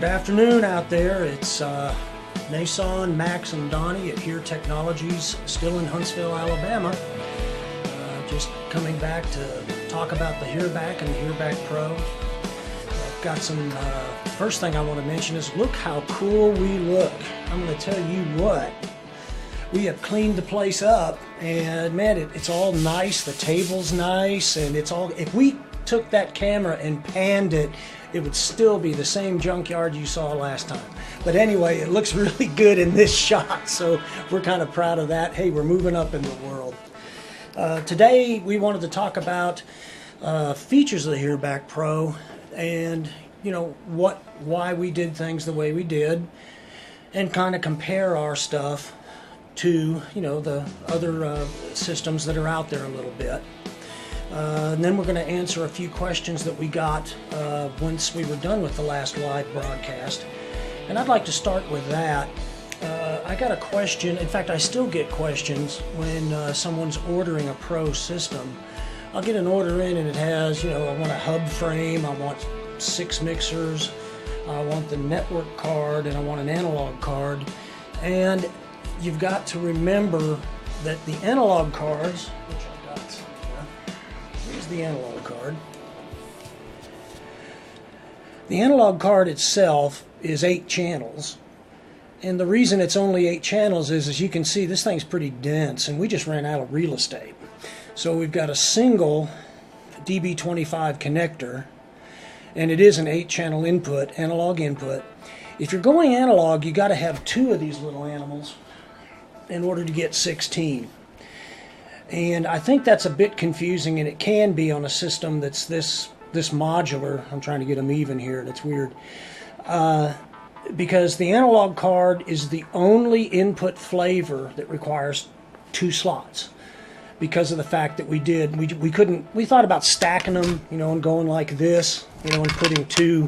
afternoon out there. It's Nason, Max, and Donnie at Here Technologies, still in Huntsville, Alabama. Just coming back to talk about the HearBack and the HearBack Pro. I've got some, first thing I want to mention is look how cool we look. I'm going to tell you what, we have cleaned the place up, and man, it's all nice. The table's nice, and it's all, if we took that camera and panned it, it would still be the same junkyard you saw last time. But anyway, it looks really good in this shot, so we're kind of proud of that. Hey, we're moving up in the world. Today, we wanted to talk about features of the HearBack Pro and, you know, why we did things the way we did, and kind of compare our stuff to, you know, the other systems that are out there a little bit. And then we're going to answer a few questions that we got once we were done with the last live broadcast. And I'd like to start with that. I got a question. In fact, I still get questions when someone's ordering a Pro system. I'll get an order in and it has, you know, I want a hub frame, I want 6 mixers, I want the network card, and I want an analog card. And you've got to remember that the analog cards, which I've got, here's the analog card. The analog card itself is 8 channels. And the reason it's only 8 channels is, as you can see, this thing's pretty dense, and we just ran out of real estate. So we've got a single DB25 connector, and it is an 8-channel input, analog input. If you're going analog, you got to have 2 of these little animals in order to get 16. And I think that's a bit confusing, and it can be on a system that's this modular. I'm trying to get them even here, and it's weird. Because the analog card is the only input flavor that requires 2 slots. Because of the fact that we thought about stacking them, you know, and going like this, you know, and putting 2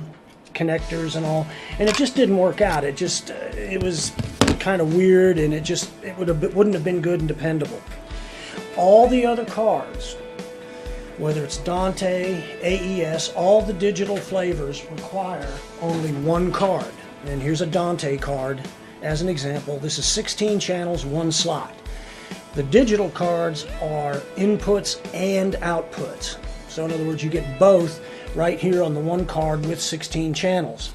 connectors and all, and it just didn't work out. It was kind of weird, and it wouldn't have been good and dependable. All the other cards, whether it's Dante, AES, all the digital flavors require only 1 card. And here's a Dante card as an example. This is 16 channels, 1 slot. The digital cards are inputs and outputs. So in other words, you get both right here on the 1 card with 16 channels.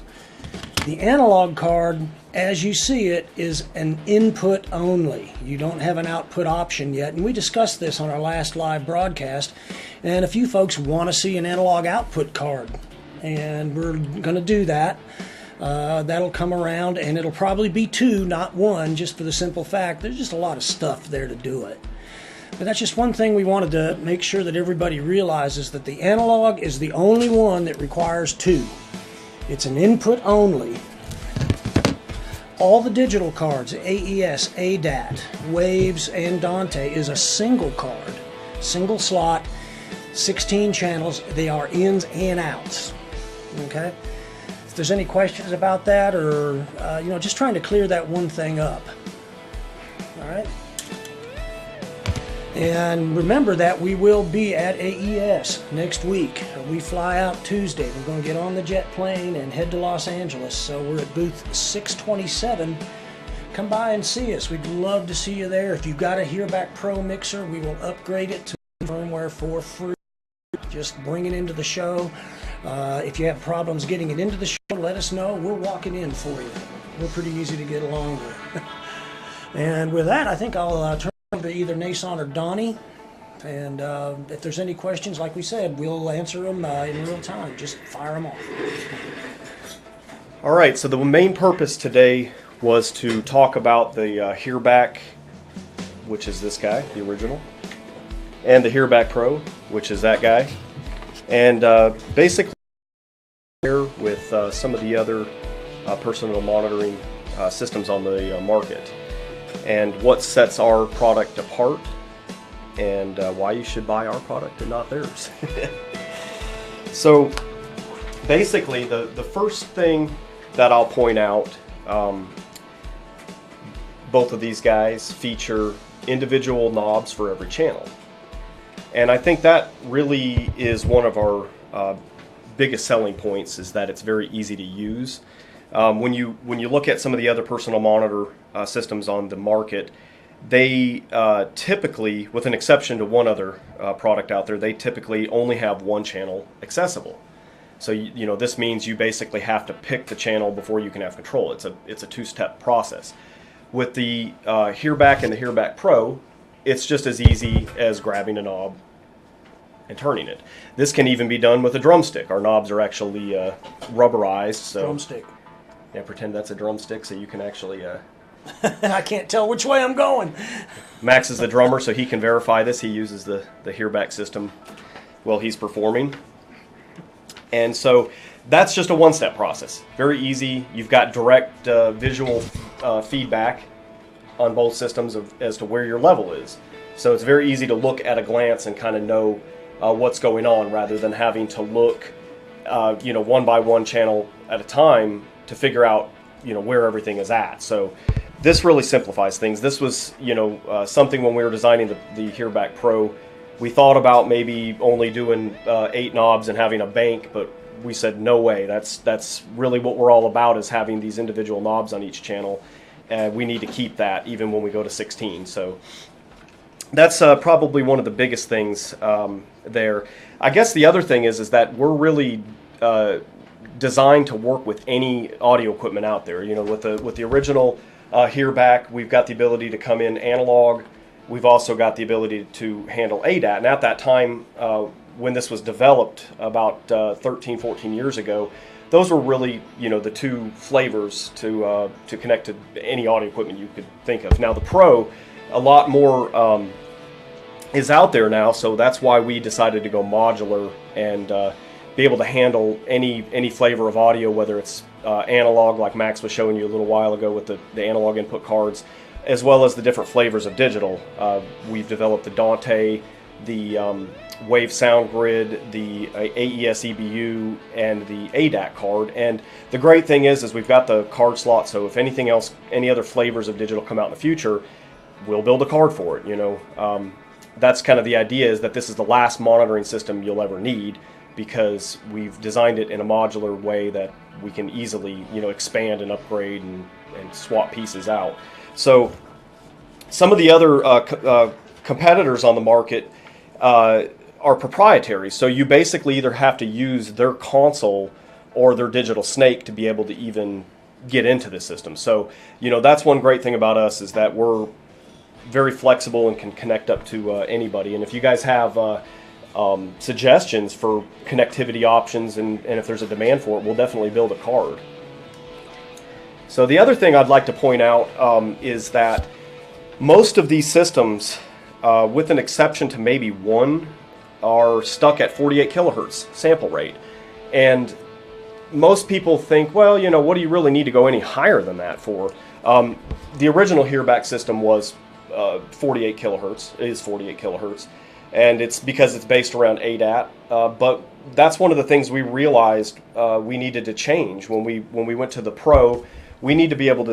The analog card, as you see it, is an input only. You don't have an output option yet. And we discussed this on our last live broadcast. And a few folks want to see an analog output card. And we're going to do that. That'll come around, and it'll probably be 2, not 1, just for the simple fact there's just a lot of stuff there to do it. But that's just one thing we wanted to make sure that everybody realizes, that the analog is the only one that requires 2. It's an input only. All the digital cards, AES, ADAT, Waves, and Dante, is a single card, single slot, 16 channels. They are ins and outs. Okay? If there's any questions about that, or you know, just trying to clear that one thing up. All right. And remember that we will be at AES next week. We fly out Tuesday. We're going to get on the jet plane and head to Los Angeles. So we're at booth 627. Come by and see us. We'd love to see you there. If you've got a HearBack Pro mixer, we will upgrade it to Firmware for free. Just bring it into the show. If you have problems getting it into the show, let us know. We're walking in for you. We're pretty easy to get along with. And with that, I think I'll turn to either Nason or Donnie. And if there's any questions, like we said, we'll answer them in real time. Just fire them off. All right, so the main purpose today was to talk about the HearBack, which is this guy, the original, and the HearBack Pro, which is that guy. And basically, here with some of the other personal monitoring systems on the market, and what sets our product apart, and why you should buy our product and not theirs. So basically, the first thing that I'll point out, both of these guys feature individual knobs for every channel. And I think that really is one of our biggest selling points, is that it's very easy to use. When you look at some of the other personal monitor systems on the market, they typically, with an exception to one other product out there, they typically only have one channel accessible. So this means you basically have to pick the channel before you can have control. It's a two-step process. With the Hearback and the Hearback Pro, it's just as easy as grabbing a knob and turning it. This can even be done with a drumstick. Our knobs are actually rubberized. So Drumstick. yeah, pretend that's a drumstick so you can actually... I can't tell which way I'm going. Max is the drummer, so he can verify this. He uses the Hearback system while he's performing. And so that's just a one-step process. Very easy. You've got direct visual feedback on both systems as to where your level is. So it's very easy to look at a glance and kind of know what's going on rather than having to look one by one channel at a time to figure out where everything is at. So this really simplifies things. This was something when we were designing the Hearback Pro, we thought about maybe only doing 8 knobs and having a bank, but we said no way. That's really what we're all about, is having these individual knobs on each channel. We need to keep that even when we go to 16. So that's probably one of the biggest things there. I guess the other thing is that we're really designed to work with any audio equipment out there. With the original Hearback, we've got the ability to come in analog. We've also got the ability to handle ADAT. And at that time, when this was developed about 13, 14 years ago, those were really, the two flavors to connect to any audio equipment you could think of. Now the Pro, a lot more is out there now, so that's why we decided to go modular and be able to handle any flavor of audio, whether it's analog, like Max was showing you a little while ago with the analog input cards, as well as the different flavors of digital. We've developed the Dante, the Wave Sound Grid, the AES EBU, and the ADAT card. And the great thing is we've got the card slot, so if anything else, any other flavors of digital come out in the future, we'll build a card for it. That's kind of the idea, is that this is the last monitoring system you'll ever need, because we've designed it in a modular way that we can easily expand and upgrade and swap pieces out. So some of the other competitors on the market are proprietary. So you basically either have to use their console or their digital snake to be able to even get into the system. So that's one great thing about us, is that we're very flexible and can connect up to anybody. And if you guys have suggestions for connectivity options and if there's a demand for it, we'll definitely build a card. So the other thing I'd like to point out is that most of these systems, with an exception to maybe one, are stuck at 48 kilohertz sample rate. And most people think, well, what do you really need to go any higher than that for? The original Hearback system was 48 kilohertz. It is 48 kilohertz. And it's because it's based around ADAT. But that's one of the things we realized we needed to change when we went to the Pro. We need to be able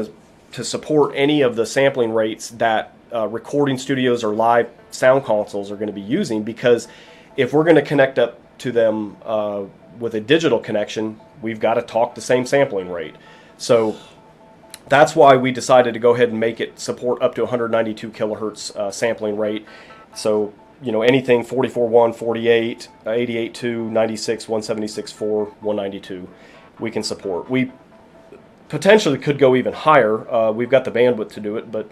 to support any of the sampling rates that recording studios or live sound consoles are going to be using, because if we're going to connect up to them with a digital connection, we've got to talk the same sampling rate. So that's why we decided to go ahead and make it support up to 192 kilohertz sampling rate. So anything 44.1, 48, 88.2, 96, 176.4, 192, we can support. We potentially could go even higher. We've got the bandwidth to do it, but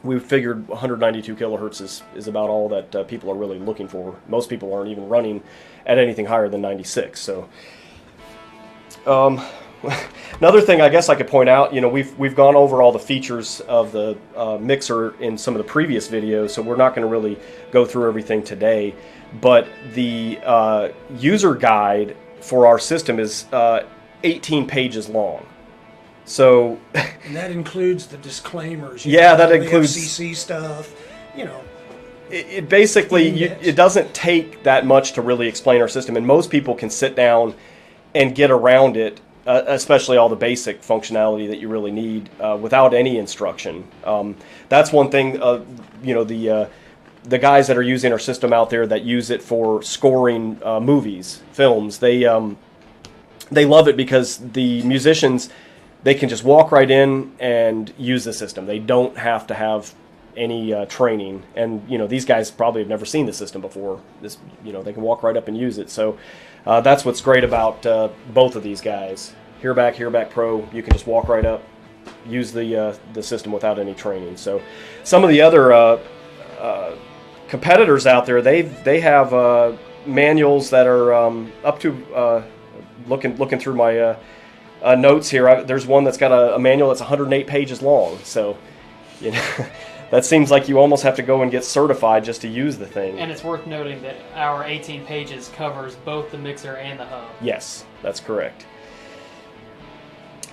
we figured 192 kilohertz is about all that people are really looking for. Most people aren't even running at anything higher than 96. So another thing I guess I could point out, we've gone over all the features of the mixer in some of the previous videos, so we're not going to really go through everything today. But the user guide for our system is 18 pages long. So and that includes the disclaimers. Yeah, that includes FCC stuff. It basically it doesn't take that much to really explain our system, and most people can sit down and get around it, especially all the basic functionality that you really need without any instruction. That's one thing. The guys that are using our system out there that use it for scoring movies, films, they love it because the musicians they can just walk right in and use the system. They don't have to have any training, and these guys probably have never seen the system before. They can walk right up and use it. So that's what's great about both of these guys. Hearback Pro, you can just walk right up, use the system without any training. So some of the other competitors out there, they have manuals that are up to looking through my notes here. There's one that's got a manual that's 108 pages long. So that seems like you almost have to go and get certified just to use the thing. And it's worth noting that our 18 pages covers both the mixer and the hub. Yes, that's correct.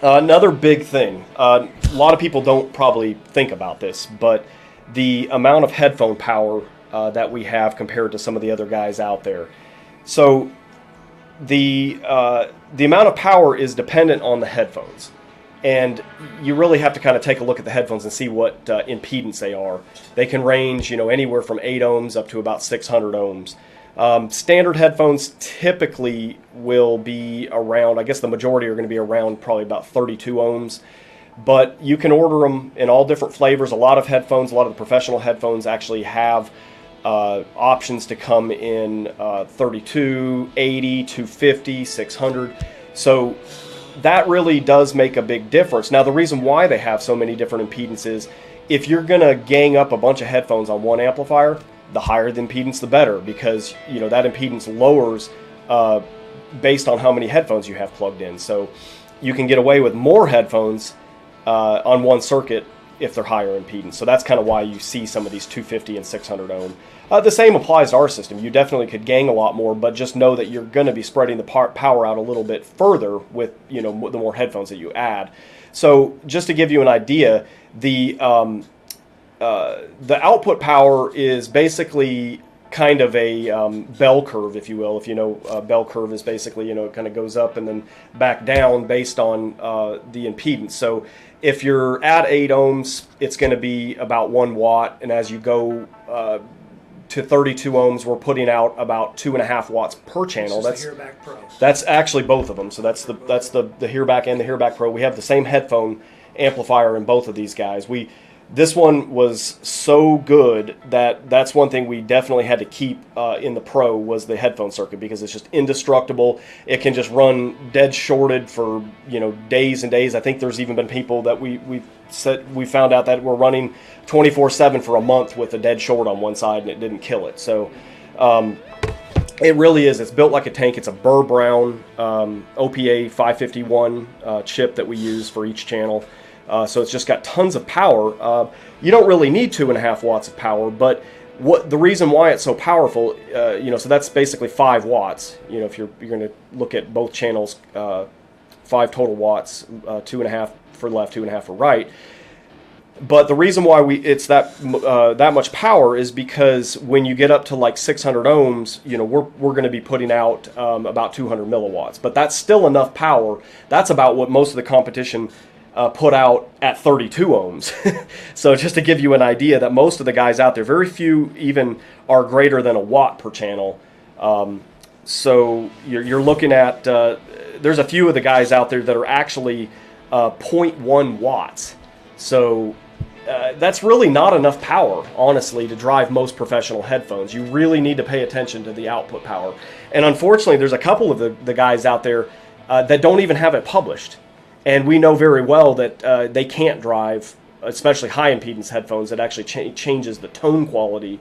Another big thing, a lot of people don't probably think about this, but the amount of headphone power that we have compared to some of the other guys out there. So the amount of power is dependent on the headphones. And you really have to kind of take a look at the headphones and see what impedance they are. They can range, anywhere from 8 ohms up to about 600 ohms. Standard headphones typically will be around, I guess the majority are going to be around probably about 32 ohms. But you can order them in all different flavors. A lot of headphones, a lot of the professional headphones actually have options to come in 32, 80, 250, 600. So that really does make a big difference. Now, the reason why they have so many different impedances, if you're going to gang up a bunch of headphones on one amplifier, the higher the impedance, the better, because that impedance lowers based on how many headphones you have plugged in. So you can get away with more headphones on one circuit if they're higher impedance. So that's kind of why you see some of these 250 and 600 ohm. The same applies to our system. You definitely could gang a lot more, but just know that you're going to be spreading the power out a little bit further with the more headphones that you add. So just to give you an idea, the output power is basically kind of a bell curve, if you will. If bell curve is basically, it kind of goes up and then back down based on the impedance. So if you're at 8 ohms, it's going to be about 1 watt, and as you go to 32 ohms, we're putting out about 2.5 watts per channel. That's the Hearback Pro. That's actually both of them. So that's the Hearback and the Hearback Pro. We have the same headphone amplifier in both of these guys. This one was so good that's one thing we definitely had to keep in the Pro was the headphone circuit, because it's just indestructible. It can just run dead shorted for days and days. I think there's even been people that we found out that were running 24/7 for a month with a dead short on one side and it didn't kill it. So it really is. It's built like a tank. It's a Burr Brown OPA 551 chip that we use for each channel. So it's just got tons of power. You don't really need 2.5 watts of power, but the reason why it's so powerful, so that's basically 5 watts. If you're going to look at both channels, 5 total watts, 2.5 for left, 2.5 for right. But the reason why it's that much power is because when you get up to like 600 ohms, we're going to be putting out about 200 milliwatts. But that's still enough power. That's about what most of the competition put out at 32 ohms. So just to give you an idea that most of the guys out there, very few even are greater than a watt per channel. So you're looking at, there's a few of the guys out there that are actually 0.1 watts. So that's really not enough power, honestly, to drive most professional headphones. You really need to pay attention to the output power. And unfortunately, there's a couple of the guys out there that don't even have it published. And we know very well that they can't drive, especially high impedance headphones, that actually changes the tone quality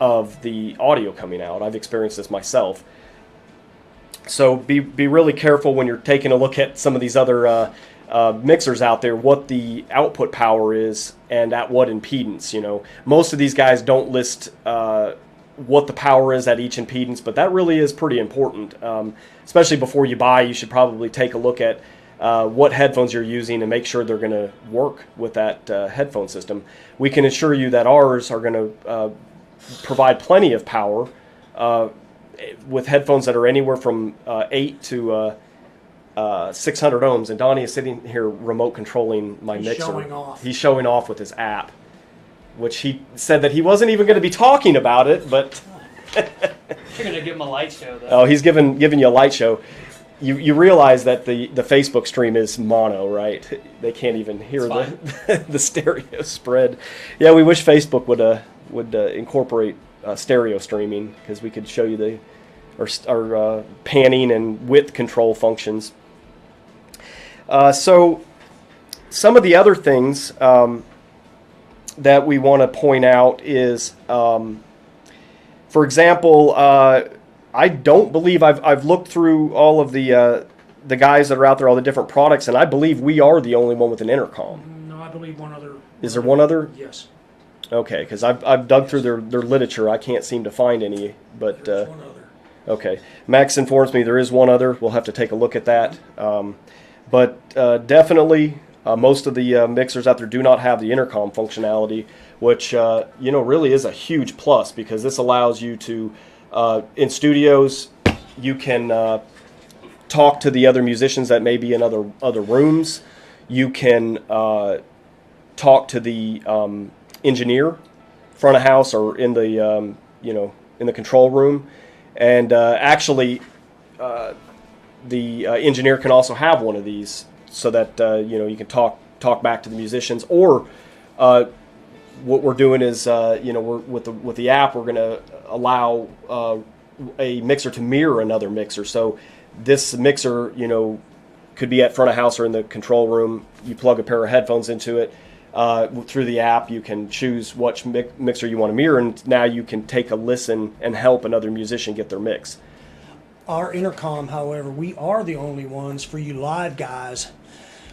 of the audio coming out. I've experienced this myself. So be really careful when you're taking a look at some of these other mixers out there, what the output power is and at what impedance. Most of these guys don't list what the power is at each impedance, but that really is pretty important. Especially before you buy, you should probably take a look at what headphones you're using and make sure they're going to work with that headphone system. We can assure you that ours are going to provide plenty of power with headphones that are anywhere from 8 to 600 ohms. And Donnie is sitting here remote controlling my mixer. Showing off. He's showing off with his app, which he said that he wasn't even going to be talking about it, but you're going to give him a light show, though. Oh, he's giving you a light show. you realize that the Facebook stream is mono, right? They can't even hear the stereo spread. Yeah, we wish Facebook would incorporate stereo streaming, because we could show you our panning and width control functions. So some of the other things that we want to point out is, for example, I don't believe I've looked through all of the guys that are out there, all the different products, and I believe we are the only one with an intercom. No, I believe one other. Is there one other? Yes. Okay, because I've dug through their literature. I can't seem to find any, but There's one other. okay. Max informs me there is one other. We'll have to take a look at that. But definitely, most of the mixers out there do not have the intercom functionality, which really is a huge plus, because this allows you to, in studios, you can talk to the other musicians that may be in other rooms. You can talk to the engineer, front of house, or in the in the control room, and actually the engineer can also have one of these, so that you can talk back to the musicians. Or what we're doing is we're with the app, we're going to allow a mixer to mirror another mixer. So this mixer could be at front of house or in the control room. You plug a pair of headphones into it. Through the app, you can choose which mixer you want to mirror, and now you can take a listen and help another musician get their mix. Our intercom, however, we are the only ones, for you live guys.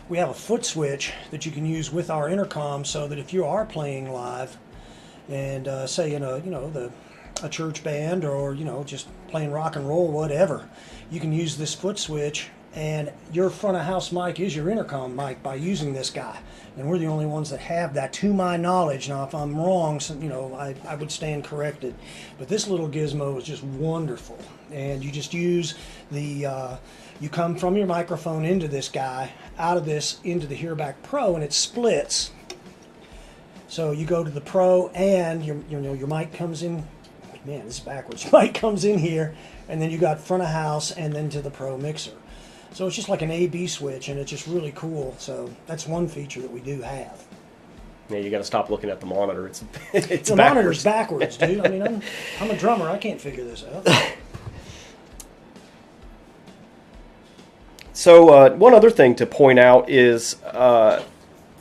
We have a foot switch that you can use with our intercom, so that if you are playing live, and say in a church band, or just playing rock and roll, whatever, you can use this foot switch, and your front of house mic is your intercom mic by using this guy. And we're the only ones that have that, to my knowledge. Now, if I'm wrong, I would stand corrected. But this little gizmo is just wonderful. And you just use you come from your microphone into this guy, out of this into the Hearback Pro, and it splits. So you go to the Pro, and your mic comes in. Man, this is backwards. Your mic comes in here, and then you got front of house, and then to the Pro mixer. So it's just like an A/B switch, and it's just really cool. So that's one feature that we do have. Yeah, you got to stop looking at the monitor. It's the monitor's backwards, dude. I mean, I'm a drummer. I can't figure this out. So one other thing to point out is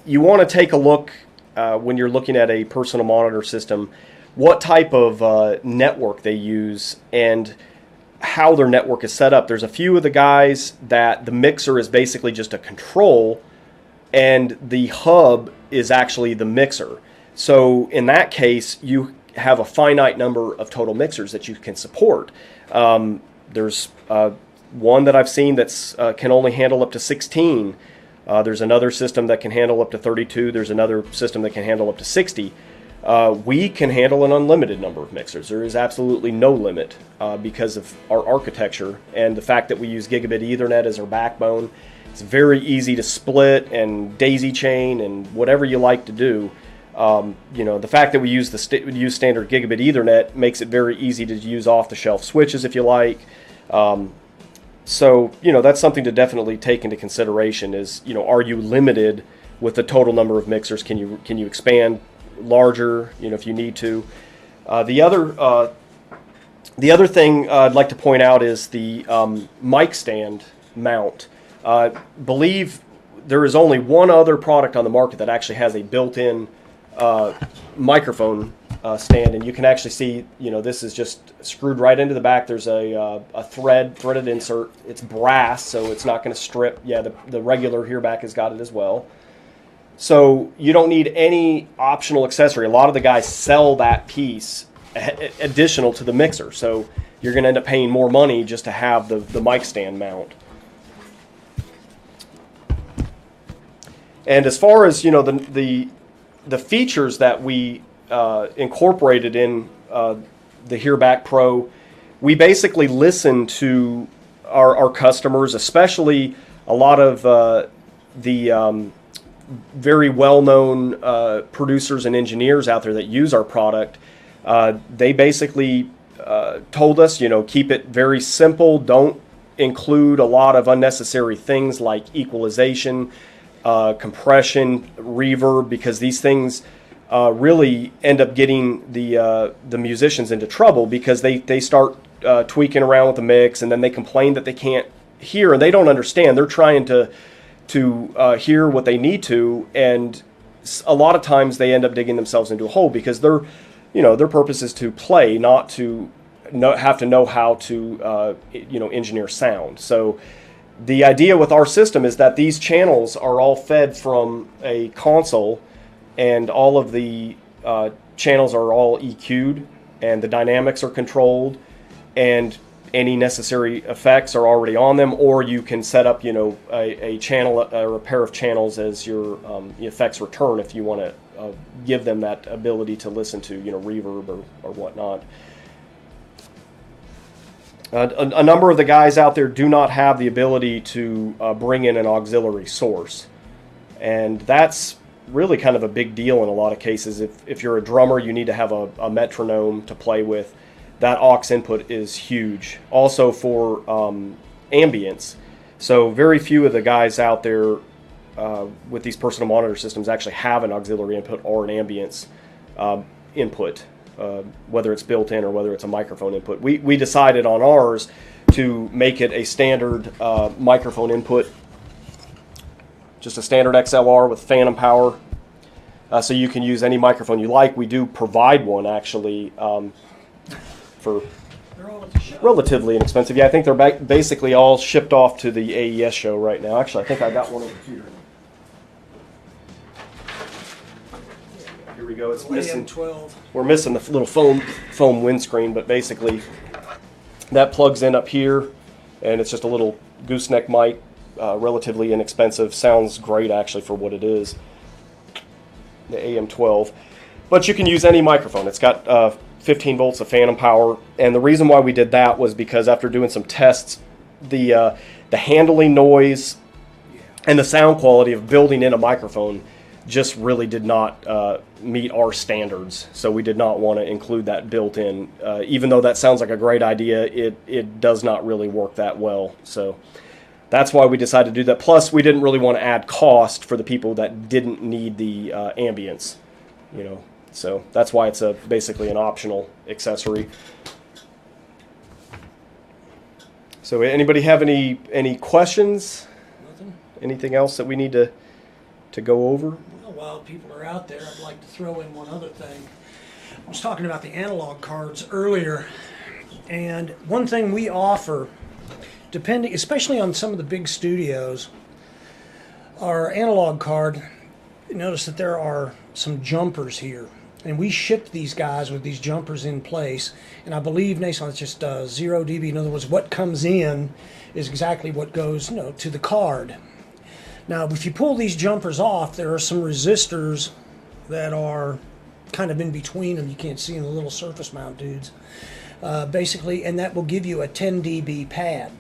you want to take a look when you're looking at a personal monitor system, what type of network they use and how their network is set up. There's a few of the guys that the mixer is basically just a control, and the hub is actually the mixer. So in that case, you have a finite number of total mixers that you can support. There's one that I've seen that's can only handle up to 16. There's another system that can handle up to 32. There's another system that can handle up to 60. We can handle an unlimited number of mixers. There is absolutely no limit because of our architecture and the fact that we use gigabit Ethernet as our backbone. It's very easy to split and daisy chain and whatever you like to do. The fact that we use use standard gigabit Ethernet makes it very easy to use off-the-shelf switches if you like. So that's something to definitely take into consideration. Is are you limited with the total number of mixers? Can you expand larger, if you need to? The other thing I'd like to point out is the mic stand mount. Believe there is only one other product on the market that actually has a built-in microphone stand, and you can actually see, this is just screwed right into the back. There's a threaded insert. It's brass, so it's not going to strip. Yeah, the regular Hearback has got it as well. So you don't need any optional accessory. A lot of the guys sell that piece additional to the mixer, so you're going to end up paying more money just to have the mic stand mount. And as far as the features that we incorporated in the Hearback Pro, we basically listen to our customers, especially a lot of the very well-known producers and engineers out there that use our product. They basically told us, keep it very simple. Don't include a lot of unnecessary things like equalization, compression, reverb, because these things really end up getting the musicians into trouble, because they start tweaking around with the mix, and then they complain that they can't hear, and they don't understand. They're trying to hear what they need to, and a lot of times they end up digging themselves into a hole, because their purpose is to play, not to have to know how to engineer sound. So the idea with our system is that these channels are all fed from a console, and all of the channels are all EQ'd, and the dynamics are controlled, and any necessary effects are already on them, or you can set up a channel or a pair of channels as your effects return if you want to give them that ability to listen to reverb or whatnot. A number of the guys out there do not have the ability to bring in an auxiliary source, and that's really kind of a big deal in a lot of cases. If you're a drummer, you need to have a metronome to play with. That aux input is huge. Also for ambience. So very few of the guys out there with these personal monitor systems actually have an auxiliary input or an ambience input, whether it's built in or whether it's a microphone input. We decided on ours to make it a standard microphone input, just a standard XLR with phantom power. So you can use any microphone you like. We do provide one actually for relatively inexpensive. Yeah, I think they're basically all shipped off to the AES show right now. Actually, I think I got one over here. Here we go. It's missing. AM12. We're missing the little foam windscreen, but basically that plugs in up here, and it's just a little gooseneck mic, relatively inexpensive. Sounds great actually for what it is. The AM12, but you can use any microphone. It's got 15 volts of phantom power, and the reason why we did that was because after doing some tests, the handling noise and the sound quality of building in a microphone just really did not meet our standards. So we did not want to include that built in. Even though that sounds like a great idea, it does not really work that well. So that's why we decided to do that. Plus, we didn't really want to add cost for the people that didn't need the ambience, So that's why it's basically an optional accessory. So anybody have any questions? Nothing? Anything else that we need to go over? Well, while people are out there, I'd like to throw in one other thing. I was talking about the analog cards earlier, and one thing we offer, depending, especially on some of the big studios, our analog card, notice that there are some jumpers here. And we shipped these guys with these jumpers in place. And I believe, Nason, it's just 0 dB. In other words, what comes in is exactly what goes to the card. Now, if you pull these jumpers off, there are some resistors that are kind of in between them. You can't see in the little surface mount dudes. Basically, and that will give you a 10 dB pad.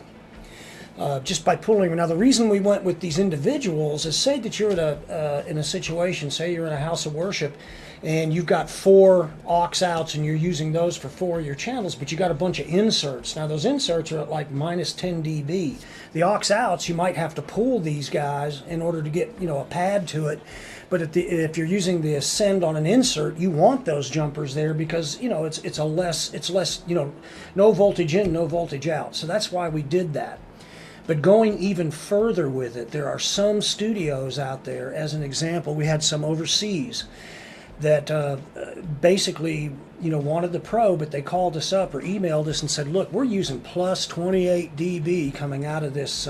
Just by pulling them. Now, the reason we went with these individuals is, say that you're in a situation, say you're in a house of worship, and you've got 4 aux outs and you're using those for 4 of your channels, but you got a bunch of inserts. Now, those inserts are at like minus 10 dB. The aux outs, you might have to pull these guys in order to get a pad to it. But if you're using the Ascend on an insert, you want those jumpers there because it's less no voltage in, no voltage out. So that's why we did that. But going even further with it, there are some studios out there, as an example, we had some overseas that basically wanted the Pro, but they called us up or emailed us and said, look, we're using plus 28 dB coming out of this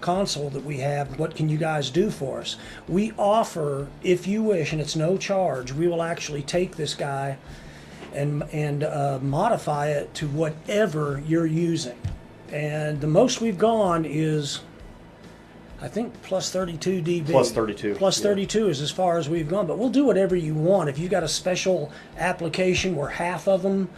console that we have. What can you guys do for us? We offer, if you wish, and it's no charge, we will actually take this guy and modify it to whatever you're using. And the most we've gone is, I think, plus 32 dB. Plus 32. Plus 32 is as far as we've gone. But we'll do whatever you want. If you've got a special application where half of them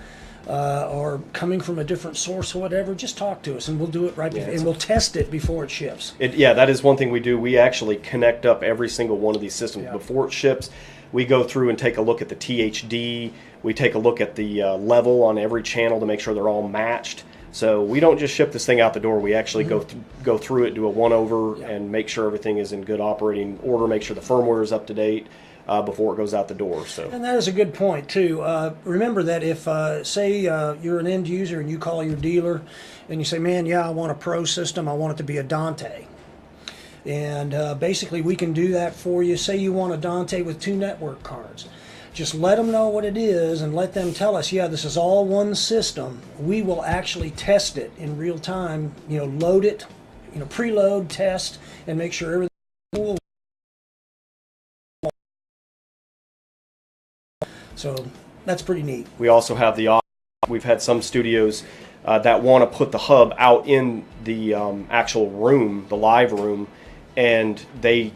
are coming from a different source or whatever, just talk to us and we'll do it and we'll test it before it ships. That is one thing we do. We actually connect up every single one of these systems before it ships. We go through and take a look at the THD. We take a look at the level on every channel to make sure they're all matched. So we don't just ship this thing out the door. We actually go through it, do a one-over, and make sure everything is in good operating order, make sure the firmware is up to date before it goes out the door. So. And that is a good point, too. Remember that if, say, you're an end user and you call your dealer and you say, man, yeah, I want a Pro system, I want it to be a Dante. And basically we can do that for you. Say you want a Dante with 2 network cards. Just let them know what it is and let them tell us, yeah, this is all one system. We will actually test it in real time, load it, preload, test, and make sure everything's cool. So that's pretty neat. We also have we've had some studios that want to put the hub out in the actual room, the live room, and they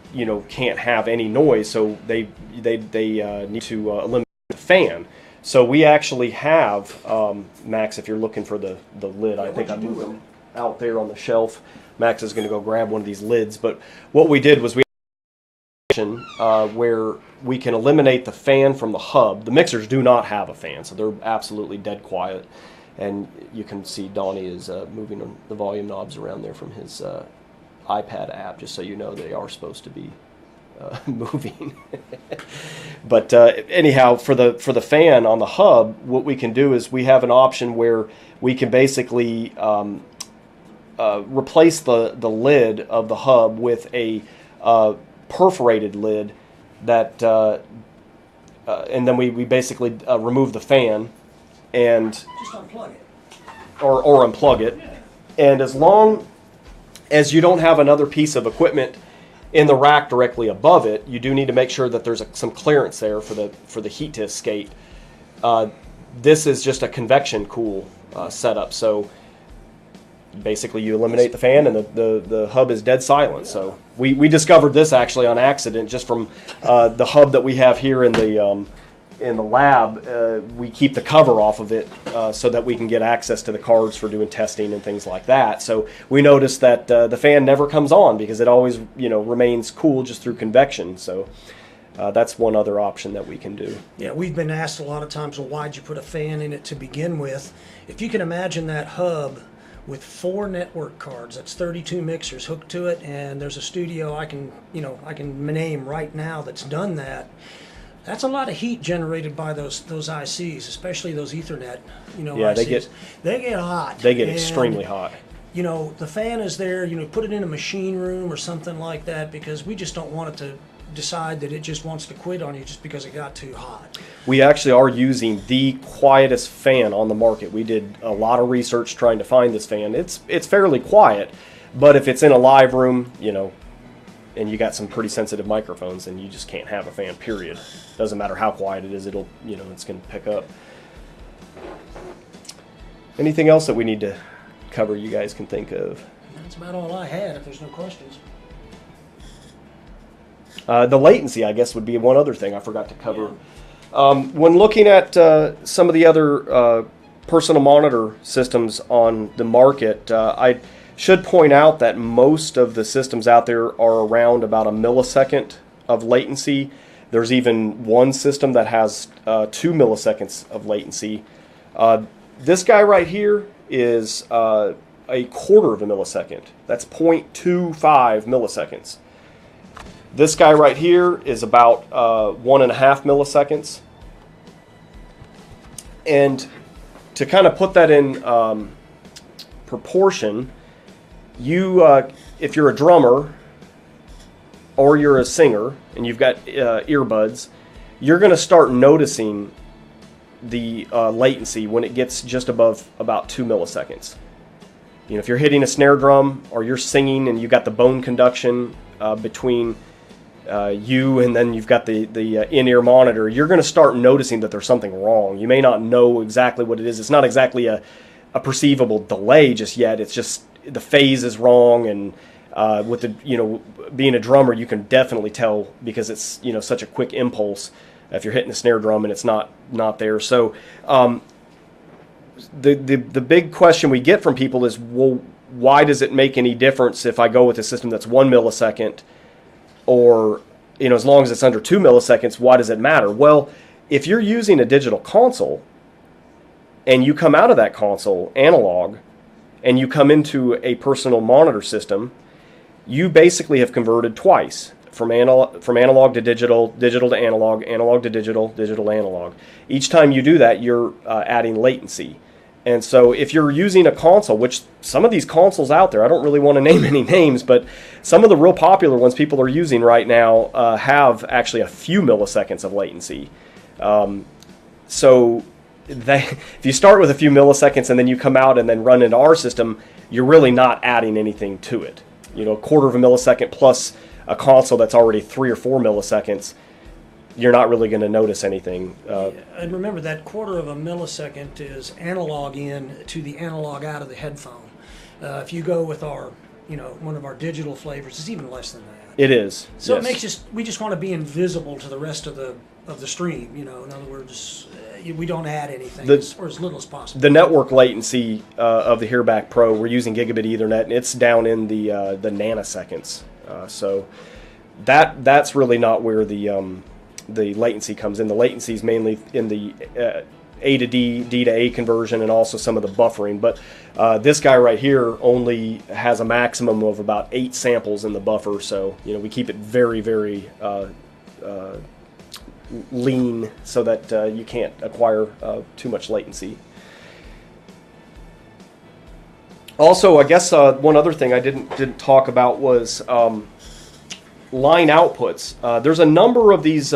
can't have any noise, so they need to eliminate the fan. So we actually have Max, if you're looking for the lid, I think I moved them out there on the shelf. Max is going to go grab one of these lids, but what we did was we where we can eliminate the fan from the hub. The mixers do not have a fan, so they're absolutely dead quiet. And you can see Donnie is moving the volume knobs around there from his iPad app, just so you know they are supposed to be moving. But anyhow, for the fan on the hub, what we can do is we have an option where we can basically replace the lid of the hub with a perforated lid that and then we basically remove the fan and just unplug it or unplug it. And as long as you don't have another piece of equipment in the rack directly above it, you do need to make sure that there's some clearance there for the heat to escape. This is just a convection cool setup, so basically you eliminate the fan and the hub is dead silent. So we discovered this actually on accident, just from the hub that we have here in the lab. We keep the cover off of it so that we can get access to the cards for doing testing and things like that. So we noticed that the fan never comes on because it always remains cool just through convection. So that's one other option that we can do. Yeah, we've been asked a lot of times, well, why'd you put a fan in it to begin with? If you can imagine that hub with 4 network cards, that's 32 mixers hooked to it, and there's a studio I can name right now that's done that. That's a lot of heat generated by those ICs, especially those Ethernet, Yeah, ICs. They get hot. They get extremely hot. The fan is there, put it in a machine room or something like that, because we just don't want it to decide that it just wants to quit on you just because it got too hot. We actually are using the quietest fan on the market. We did a lot of research trying to find this fan. It's fairly quiet, but if it's in a live room, and you got some pretty sensitive microphones, and you just can't have a fan, period. Doesn't matter how quiet it is, it's going to pick up. Anything else that we need to cover you guys can think of? That's about all I had, if there's no questions. The latency, I guess, would be one other thing I forgot to cover. When looking at some of the other personal monitor systems on the market, I should point out that most of the systems out there are around about a millisecond of latency. There's even one system that has 2 milliseconds of latency. This guy right here is a quarter of a millisecond. That's 0.25 milliseconds. This guy right here is about 1.5 milliseconds. And to kind of put that in proportion, if you're a drummer or you're a singer and you've got earbuds, you're going to start noticing the latency when it gets just above about 2 milliseconds. If you're hitting a snare drum or you're singing and you've got the bone conduction between you and then you've got the in-ear monitor, you're going to start noticing that there's something wrong. You may not know exactly what it is. It's not exactly a perceivable delay just yet. It's just the phase is wrong, and with the being a drummer, you can definitely tell because it's such a quick impulse if you're hitting the snare drum and it's not there. So the big question we get from people is, well, why does it make any difference if I go with a system that's 1 millisecond? Or, as long as it's under 2 milliseconds, why does it matter? Well, if you're using a digital console and you come out of that console analog, and you come into a personal monitor system, you basically have converted twice from analog to digital, digital to analog, analog to digital, digital to analog. Each time you do that, you're adding latency. And so if you're using a console, which some of these consoles out there, I don't really want to name any names, but some of the real popular ones people are using right now have actually a few milliseconds of latency. So if you start with a few milliseconds and then you come out and then run into our system, you're really not adding anything to it. You know, a quarter of a millisecond plus a console that's already 3 or 4 milliseconds, you're not really going to notice anything. And remember, that quarter of a millisecond is analog in to the analog out of the headphone. If you go with our, one of our digital flavors, it's even less than that. It is. So yes. it makes we just want to be invisible to the rest of the stream. In other words, we don't add anything or as little as possible. The network latency of the Hearback Pro, we're using gigabit Ethernet, and it's down in the nanoseconds. So that's really not where the latency comes in. The latency is mainly in the A to D, D to A conversion, and also some of the buffering. But this guy right here only has a maximum of about 8 samples in the buffer, so we keep it very, very lean so that you can't acquire too much latency. Also, I guess one other thing I didn't talk about was line outputs. There's a number of these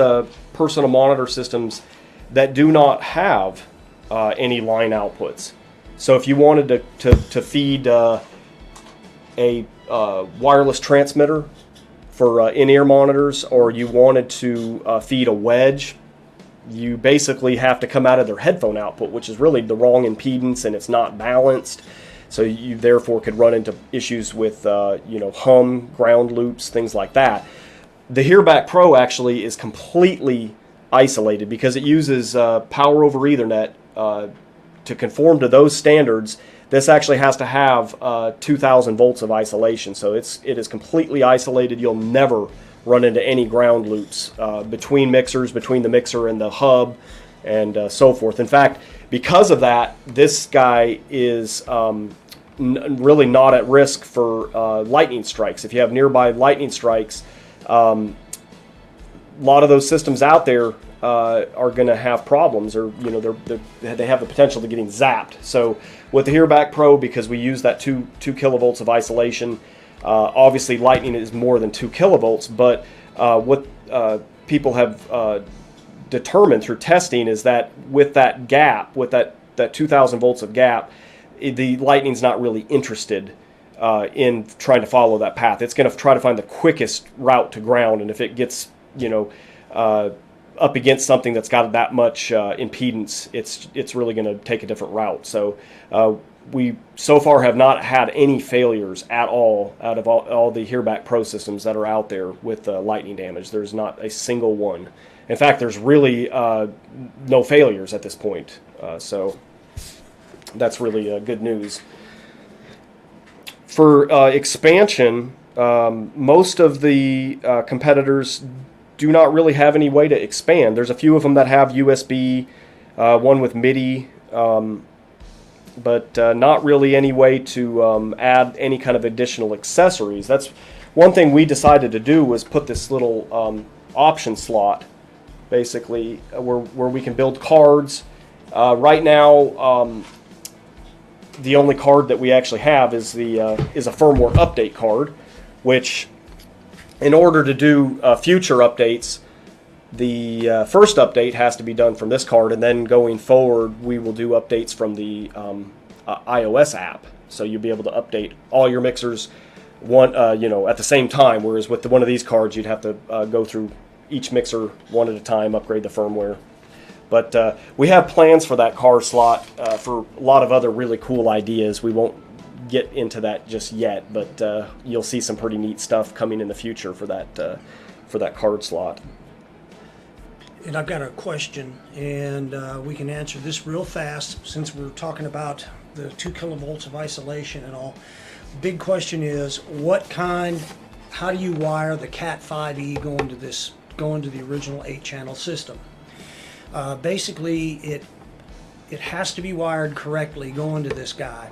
personal monitor systems that do not have any line outputs. So if you wanted to feed a wireless transmitter for in-ear monitors, or you wanted to feed a wedge, you basically have to come out of their headphone output, which is really the wrong impedance and it's not balanced. So you therefore could run into issues with hum, ground loops, things like that. The Hearback Pro actually is completely isolated because it uses power over Ethernet to conform to those standards. This actually has to have 2,000 volts of isolation, so it is completely isolated. You'll never run into any ground loops between mixers, between the mixer and the hub, and so forth. In fact, because of that, this guy is really not at risk for lightning strikes. If you have nearby lightning strikes, a lot of those systems out there are going to have problems, or they have the potential to getting zapped. So with the Hearback Pro, because we use that 2 kilovolts of isolation, obviously lightning is more than 2 kilovolts, but what people have determined through testing is that with that gap, with that 2,000 volts of gap, the lightning's not really interested in trying to follow that path. It's going to try to find the quickest route to ground, and if it gets up against something that's got that much impedance, it's really going to take a different route. So we so far have not had any failures at all out of all the Hearback Pro systems that are out there with lightning damage. There's not a single one. In fact, there's really no failures at this point. So that's really good news. For expansion, most of the competitors do not really have any way to expand. There's a few of them that have USB, one with MIDI, but not really any way to add any kind of additional accessories. That's one thing we decided to do, was put this little option slot, basically, where we can build cards. Right now, the only card that we actually have is a firmware update card, which, in order to do future updates, the first update has to be done from this card, and then going forward we will do updates from the iOS app. So you'll be able to update all your mixers at the same time, whereas with one of these cards you'd have to go through each mixer one at a time, upgrade the firmware. But we have plans for that card slot for a lot of other really cool ideas. We won't get into that just yet, but you'll see some pretty neat stuff coming in the future for that card slot. And I've got a question, and we can answer this real fast since we're talking about the 2 kilovolts of isolation and all. Big question is, how do you wire the Cat5e going to the original 8-channel system? Basically, it has to be wired correctly going to this guy.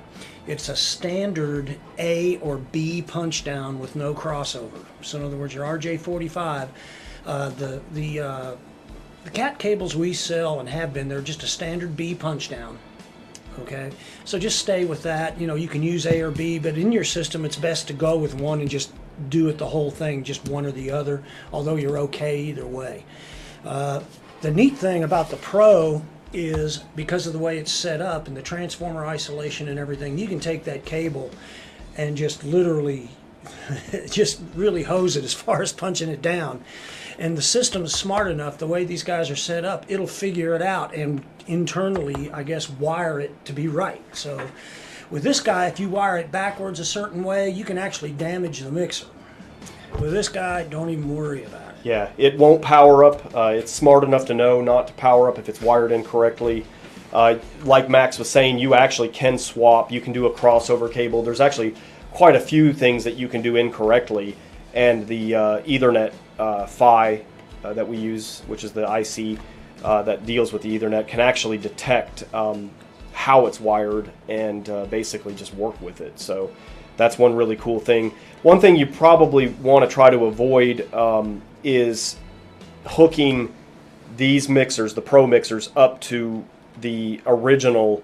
It's a standard A or B punch down with no crossover. So in other words, your RJ45, the cat cables we sell and have been, they're just a standard B punch down. Okay, so just stay with that. You know, you can use A or B, but in your system, it's best to go with one and just do it the whole thing, just one or the other, although you're okay either way. The neat thing about the Pro is because of the way it's set up and the transformer isolation and everything, you can take that cable and just literally just really hose it as far as punching it down. And the system is smart enough, the way these guys are set up, it'll figure it out and internally, I guess, wire it to be right. So with this guy, if you wire it backwards a certain way, you can actually damage the mixer. With this guy, don't even worry about it. Yeah, it won't power up. It's smart enough to know not to power up if it's wired incorrectly. Like Max was saying, you actually can swap. You can do a crossover cable. There's actually quite a few things that you can do incorrectly. And the Ethernet PHY that we use, which is the IC that deals with the Ethernet, can actually detect how it's wired and basically just work with it. So that's one really cool thing. One thing you probably want to try to avoid is hooking these mixers, the Pro mixers, up to the original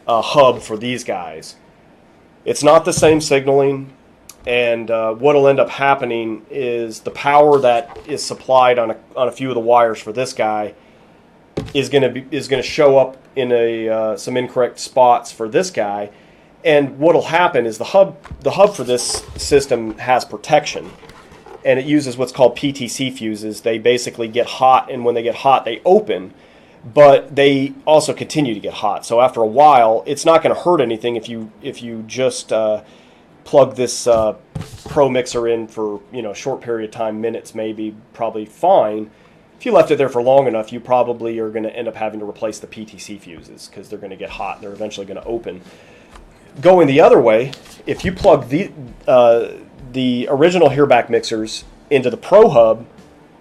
hub for these guys. It's not the same signaling, and what will end up happening is the power that is supplied on a few of the wires for this guy is going to show up in some incorrect spots for this guy. And what will happen is the hub for this system has protection, and it uses what's called PTC fuses. They basically get hot, and when they get hot, they open, but they also continue to get hot. So after a while, it's not going to hurt anything if you just plug this Pro mixer in for a short period of time, minutes maybe, probably fine. If you left it there for long enough, you probably are going to end up having to replace the PTC fuses because they're going to get hot and they're eventually going to open. Going the other way, if you plug the original Hearback mixers into the Pro hub,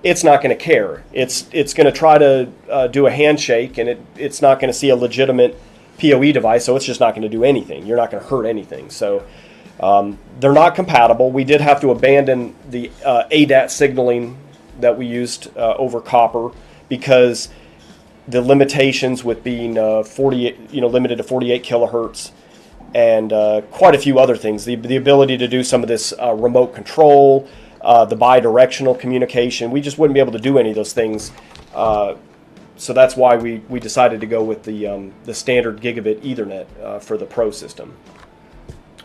it's not going to care. It's going to try to do a handshake, and it's not going to see a legitimate PoE device, so it's just not going to do anything. You're not going to hurt anything. So they're not compatible. We did have to abandon the ADAT signaling that we used over copper because the limitations with being 48, limited to 48 kilohertz. And quite a few other things. The ability to do some of this remote control, the bi-directional communication. We just wouldn't be able to do any of those things. So that's why we decided to go with the standard gigabit Ethernet for the Pro system.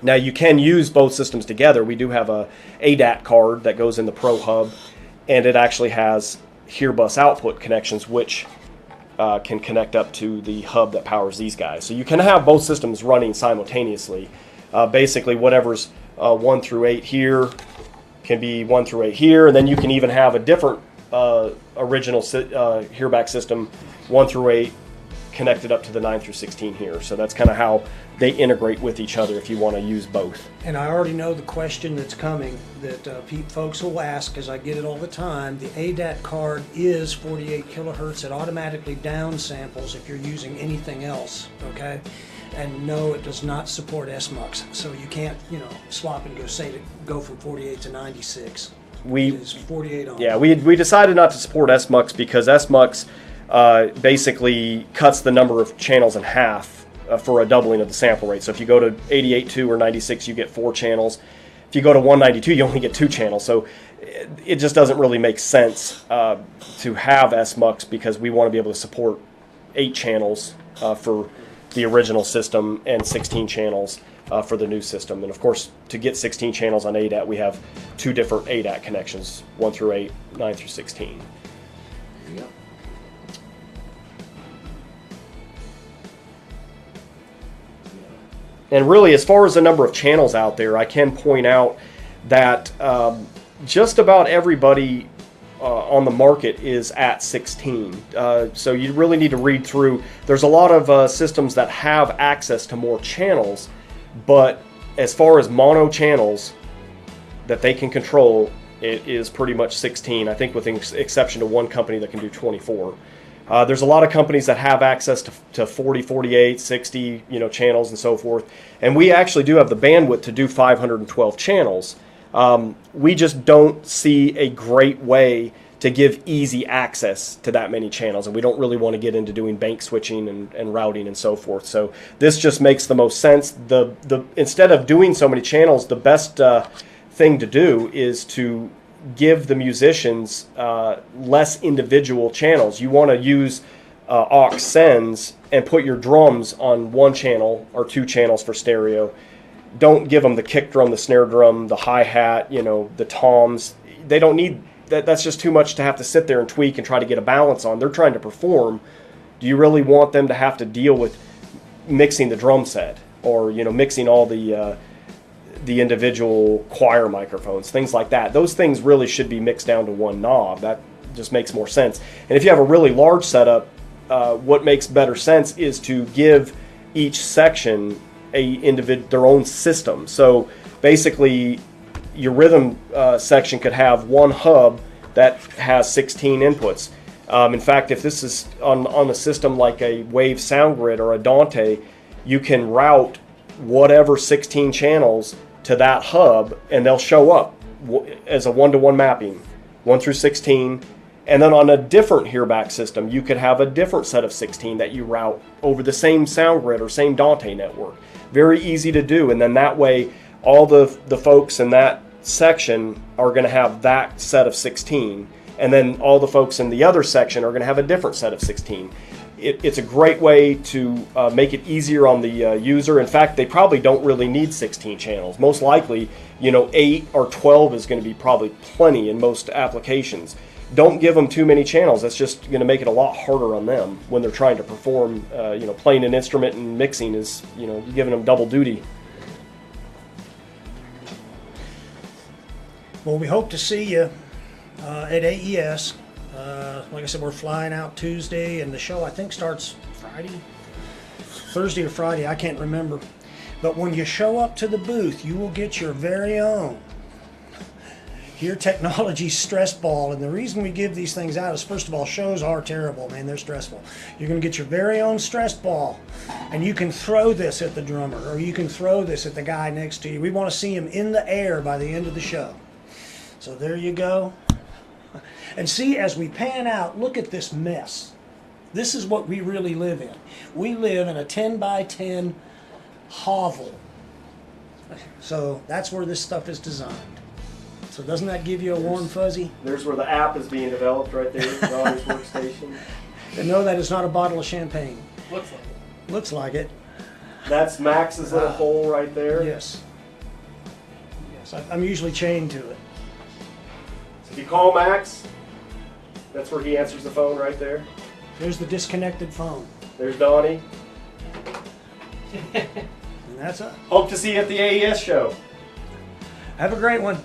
Now you can use both systems together. We do have a ADAT card that goes in the Pro hub, and it actually has Hearbus output connections, which can connect up to the hub that powers these guys. So you can have both systems running simultaneously. Basically, whatever's 1 through 8 here can be 1 through 8 here, and then you can even have a different original Hearback system, 1 through 8, connected up to the 9 through 16 here. So that's kind of how they integrate with each other if you want to use both. And I already know the question that's coming that folks will ask, because I get it all the time. The ADAT card is 48 kilohertz. It automatically downsamples if you're using anything else, okay? And no, it does not support SMUX. So you can't, swap and go from 48 to 96. It is 48 on. Yeah, we decided not to support SMUX because SMUX basically cuts the number of channels in half for a doubling of the sample rate. So if you go to 88.2 or 96, you get 4 channels. If you go to 192, you only get 2 channels. So it just doesn't really make sense to have SMUX because we want to be able to support 8 channels for the original system and 16 channels for the new system. And of course, to get 16 channels on ADAT, we have 2 different ADAT connections, 1 through 8, 9 through 16. Yep. And really, as far as the number of channels out there, I can point out that just about everybody on the market is at 16. So you really need to read through. There's a lot of systems that have access to more channels, but as far as mono channels that they can control, it is pretty much 16. I think with the exception to one company that can do 24. There's a lot of companies that have access to 40, 48, 60, channels and so forth. And we actually do have the bandwidth to do 512 channels. We just don't see a great way to give easy access to that many channels, and we don't really want to get into doing bank switching and routing and so forth. So this just makes the most sense. Instead of doing so many channels, the best thing to do is to give the musicians less individual channels. You want to use aux sends and put your drums on one channel or two channels for stereo. Don't give them the kick drum, the snare drum, the hi-hat, the toms. They don't need that. That's just too much to have to sit there and tweak and try to get a balance on. They're trying to perform. Do you really want them to have to deal with mixing the drum set or mixing all the individual choir microphones, things like that? Those things really should be mixed down to one knob. That just makes more sense. And if you have a really large setup, what makes better sense is to give each section their own system. So basically, your rhythm section could have one hub that has 16 inputs. In fact, if this is on a system like a Wave Sound Grid or a Dante, you can route whatever 16 channels to that hub, and they'll show up as a one-to-one mapping, 1 through 16. And then on a different hearback system, you could have a different set of 16 that you route over the same Sound Grid or same Dante network. Very easy to do, and then that way all the folks in that section are going to have that set of 16, and then all the folks in the other section are going to have a different set of 16. It's a great way to make it easier on the user. In fact, they probably don't really need 16 channels. Most likely, 8 or 12 is going to be probably plenty in most applications. Don't give them too many channels. That's just going to make it a lot harder on them when they're trying to perform. Playing an instrument and mixing is, you're giving them double duty. Well, we hope to see you at AES. Like I said, we're flying out Tuesday, and the show I think starts Thursday or Friday, I can't remember. But when you show up to the booth, you will get your very own Hear Technology stress ball. And the reason we give these things out is, first of all, shows are terrible, man. They're stressful. You're going to get your very own stress ball, and you can throw this at the drummer, or you can throw this at the guy next to you. We want to see him in the air by the end of the show. So there you go. And see, as we pan out, look at this mess. This is what we really live in. We live in a 10 by 10 hovel. So that's where this stuff is designed. So doesn't that give you a warm fuzzy? There's where the app is being developed right there, Ronnie's workstation. And no, that is not a bottle of champagne. Looks like it. Looks like it. That's Max's little hole right there. Yes. Yes, I'm usually chained to it. So if you call Max, that's where he answers the phone right there. There's the disconnected phone. There's Donnie. And that's it. Hope to see you at the AES show. Have a great one.